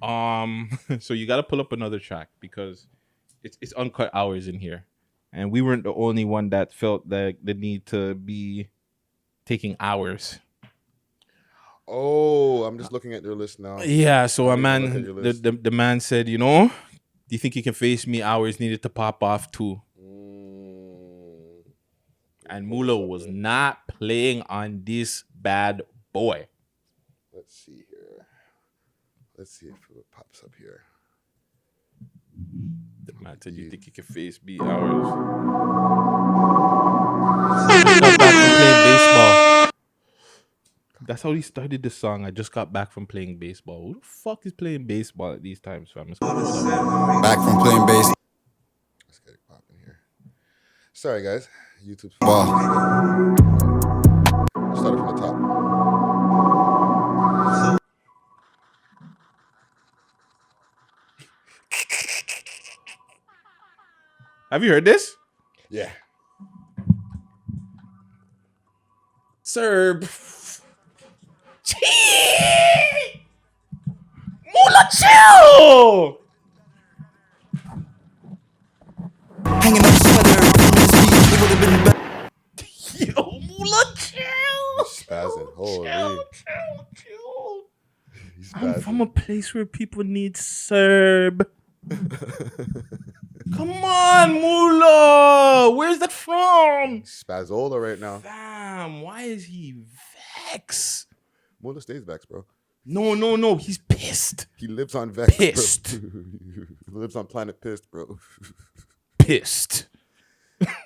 So you got to pull up another track because it's uncut hours in here, and we weren't the only one that felt the need to be taking hours. Oh, I'm just looking at your list now. Yeah. So I a didn't even look at man, your the, list. the man said, you know, do you think you can face me? Hours needed to pop off too. And Moula was not playing on this bad boy. Let's see here. Let's see if it pops up here. The man said, you think you can face me? Hours. Just got back from playing baseball. That's how he started the song. I just got back from playing baseball. Who the fuck is playing baseball at these times, fam? Back from playing baseball. Let's get it popping here. Sorry, guys. YouTube's started from the top. Have you heard this? Yeah. Sir. Moula, chill! Hanging up sweater. It would have been better. Yo, Moula, chill! Spazzing. Holy. Chill. He's I'm spazzing. from a place where people need Serb. Come on, Moula! Where's that from? Spazzola right now. Fam, why is he vexed? Moula stays vexed, bro. No, he's pissed. He lives on Vex. Pissed. Bro. He lives on planet pissed, bro. Pissed.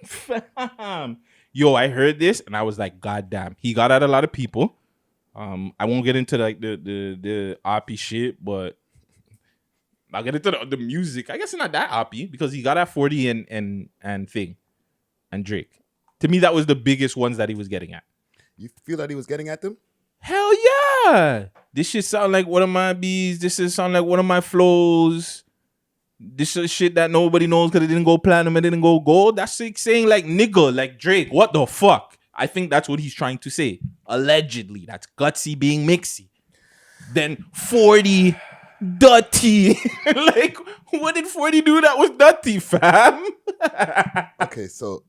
Fam. Yo, I heard this and I was like, God damn. He got at a lot of people. I won't get into like the Oppy shit, but I'll get into the music. I guess it's not that Oppy because he got at 40 and Thing and Drake. To me, that was the biggest ones that he was getting at. You feel that he was getting at them? Hell yeah. This shit sound like one of my beats. This shit sound like one of my flows. This is shit that nobody knows because it didn't go platinum, it didn't go gold. That's like saying like nigga, like Drake. What the fuck? I think that's what he's trying to say. Allegedly. That's Guttzy being mixy. Then 40 Dutty. Like, what did 40 do that was Dutty, fam? Okay, so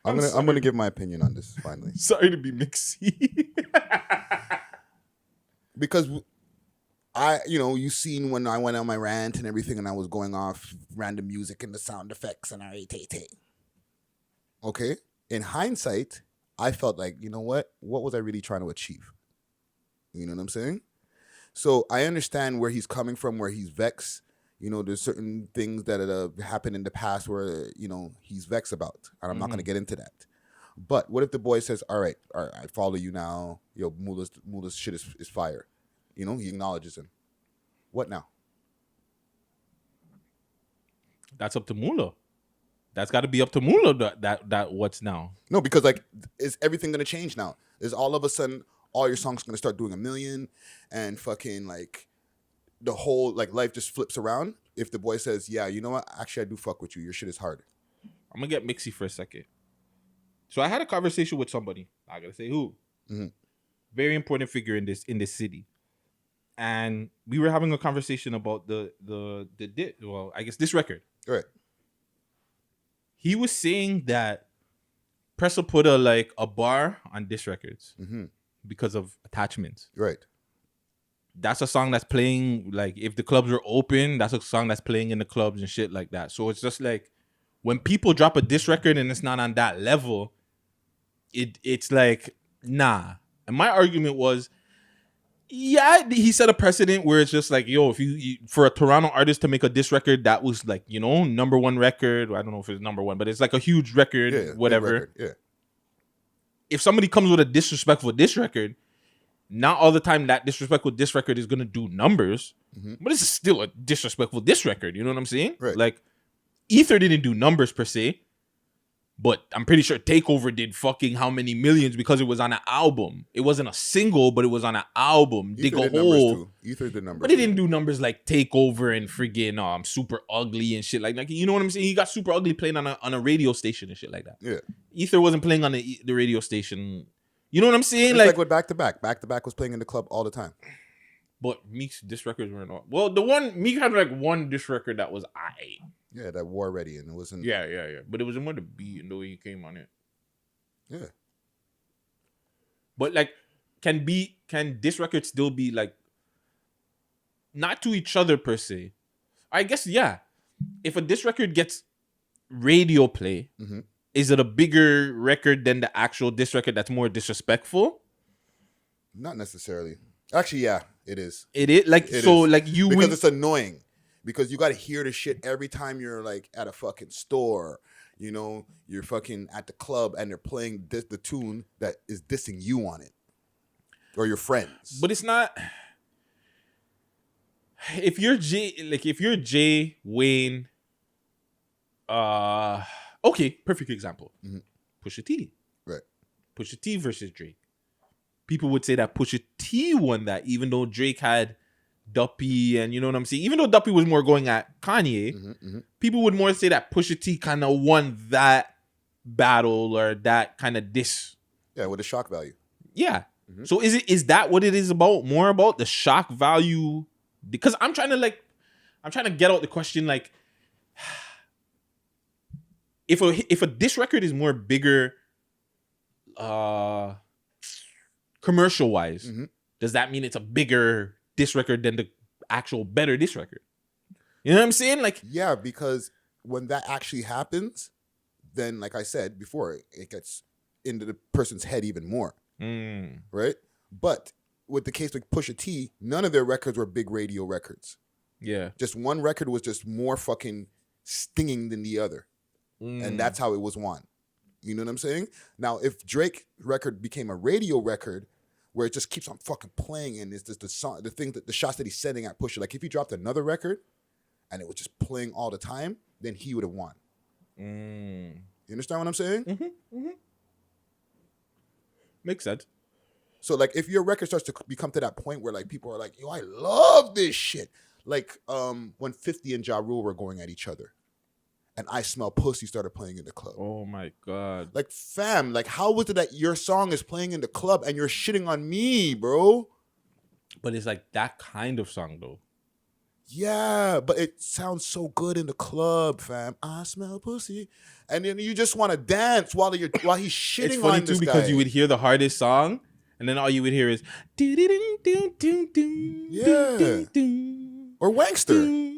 I'm gonna give my opinion on this finally. Sorry to be mixy. Because you seen when I went on my rant and everything and I was going off random music and the sound effects and okay? In hindsight, I felt like, you know what was I really trying to achieve? You know what I'm saying? So I understand where he's coming from, where he's vexed. There's certain things that have happened in the past where, he's vexed about. And I'm not going to get into that. But what if the boy says, all right, I follow you now. Yo, Moula's shit is fire. He acknowledges him. What now? That's up to Moula. That's got to be up to Moula. That what's now? No, because is everything going to change now? Is all of a sudden all your songs going to start doing 1 million and fucking the whole life just flips around? If the boy says, yeah, you know what? Actually, I do fuck with you. Your shit is hard. I'm going to get mixy for a second. So I had a conversation with somebody. I got to say who. Mm-hmm. Very important figure in this city. And we were having a conversation about I guess this record. Right. He was saying that Pressa put a bar on disc records because of attachments. Right. That's a song that's playing, if the clubs were open, that's a song that's playing in the clubs and shit like that. So it's just like, when people drop a disc record and it's not on that level, it's like, nah. And my argument was, yeah, he set a precedent where it's just like, yo, if you for a Toronto artist to make a disc record that was number one record, I don't know if it's number one, but it's like a huge record, whatever. Record. Yeah. If somebody comes with a disrespectful disc record, not all the time that disrespectful disc record is gonna do numbers, but it's still a disrespectful disc record. You know what I'm saying? Right. Like, Ether didn't do numbers per se, but I'm pretty sure Takeover did fucking how many millions because it was on an album. It wasn't a single, but it was on an album. Dig a hole. Ether did numbers. But it didn't do numbers like Takeover and friggin' Super Ugly and shit like that. You know what I'm saying? He got Super Ugly playing on a radio station and shit like that. Yeah. Ether wasn't playing on the radio station. You know what I'm saying? It's like with Back to Back. Back to Back was playing in the club all the time. But Meek's diss records weren't all. Well, the one Meek had like one diss record that was Yeah, that War Ready, and it wasn't. Yeah. But it was more the beat and the way he came on it. Yeah. But like, can diss records still be like not to each other per se? I guess yeah. If a diss record gets radio play, is it a bigger record than the actual diss record that's more disrespectful? Not necessarily. Actually, yeah, it is. It is like It so is. like you because win- it's annoying. Because you got to hear the shit every time you're like at a fucking store. You know, you're fucking at the club and they're playing the tune that is dissing you on it, or your friends. But it's not. If you're Jay Wayne, okay, perfect example. Pusha T, right? Pusha T versus Drake. People would say that Pusha T won that, even though Drake had Duppy, and you know what I'm saying. Even though Duppy was more going at Kanye, people would more say that Pusha T kind of won that battle or that kind of diss. Yeah, with a shock value. Yeah. So is that what it is about? More about the shock value? Because I'm trying to get out the question like, if a diss record is more bigger, commercial wise, does that mean it's a bigger diss record than the actual better diss record? You know what I'm saying? Like, yeah, because when that actually happens, then like I said before, it gets into the person's head even more, right? But with the case with Pusha T, none of their records were big radio records. Yeah, just one record was just more fucking stinging than the other, and that's how it was won. You know what I'm saying? Now, if Drake record became a radio record, where it just keeps on fucking playing, and it's just the song, the thing that the shots that he's sending at Pusha. Like if he dropped another record, and it was just playing all the time, then he would have won. You understand what I'm saying? Makes sense. So like if your record starts to become to that point where like people are like, yo, I love this shit. Like when 50 and Ja Rule were going at each other, and I Smell Pussy started playing in the club. Oh my God. Like, fam, like how was it that your song is playing in the club and you're shitting on me, bro? But it's like that kind of song though. Yeah, but it sounds so good in the club, fam. I smell pussy, and then you just want to dance while he's shitting It's funny on too this because guy. you would hear the hardest song, and then all you would hear is Yeah. Or Wankster.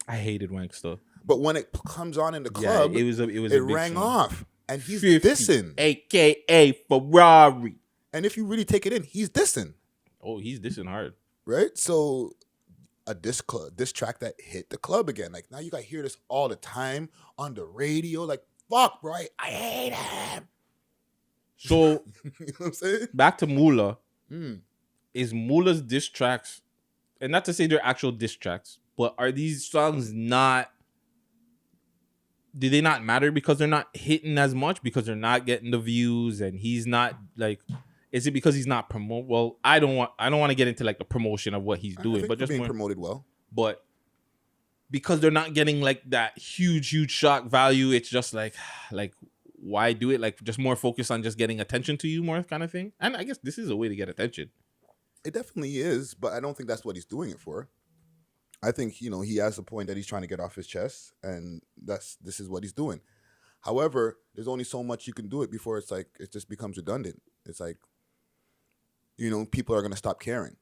I hated Wankster. But when it comes on in the club, it was a it big rang song. off, and he's 50, dissing. AKA Ferrari. And if you really take it in, he's dissing, Oh, he's dissing hard. right? So a diss track that hit the club again. Like now you got to hear this all the time on the radio. Like fuck, bro, I hate him. So You know what I'm saying? back to Moula. Is Moula's diss tracks, and not to say they're actual diss tracks, but are these songs not? Do they not matter because they're not hitting as much, because they're not getting the views, and he's not like? Is it because he's not promote? Well, I don't want to get into like the promotion of what he's I doing, think but we're just being more, promoted well. but because they're not getting like that huge shock value, it's just like why do it? Like just more focus on just getting attention to you more kind of thing. And I guess this is a way to get attention. It definitely is, but I don't think that's what he's doing it for. I think, he has a point that he's trying to get off his chest, and this is what he's doing. However, there's only so much you can do it before it's like it just becomes redundant. It's like, people are gonna stop caring.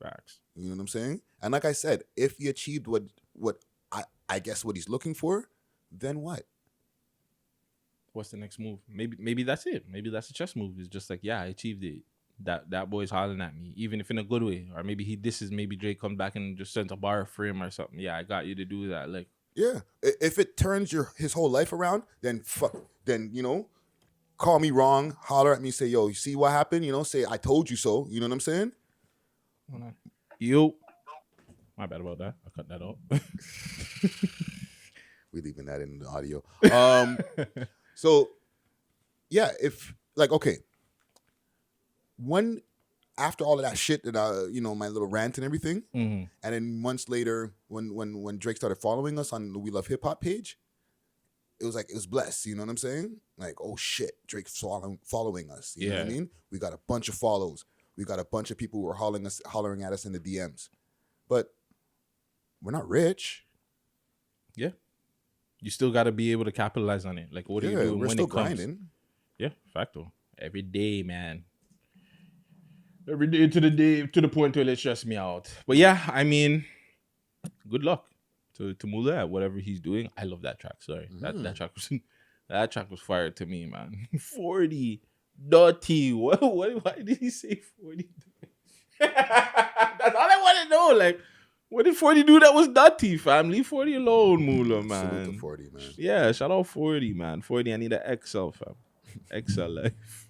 Facts. You know what I'm saying? And like I said, if he achieved what I guess what he's looking for, then what? What's the next move? Maybe that's it. Maybe that's a chess move. It's just like, yeah, I achieved it. That boy's hollering at me, even if in a good way. Or maybe maybe Drake comes back and just sends a bar for him or something. Yeah, I got you to do that. Like, yeah. If it turns his whole life around, then call me wrong, holler at me, say, yo, you see what happened? Say I told you so. You know what I'm saying? Yo. My bad about that. I cut that out. We leaving that in the audio. So yeah, if like okay. When after all of that shit that my little rant and everything, and then months later when Drake started following us on the We Love Hip Hop page, it was blessed. You know what I'm saying? Like, oh shit, Drake's following us. You know what I mean? We got a bunch of follows. We got a bunch of people who are hollering at us in the DMs. But we're not rich. Yeah. You still got to be able to capitalize on it. Like, what are you doing we're when still it comes? grinding. Yeah, facto. Every day, man. Every day to the point where it stress me out. But yeah, I mean, good luck to Moula at whatever he's doing. I love that track. Sorry, that track was fired to me, man. 40 dirty. What? Why did he say 40? That's all I want to know. Like, what did 40 do that was dirty, fam? Leave 40 alone, Moula, man. Salute to 40, man. Yeah, shout out 40, man. 40, I need an XL, fam. XL life.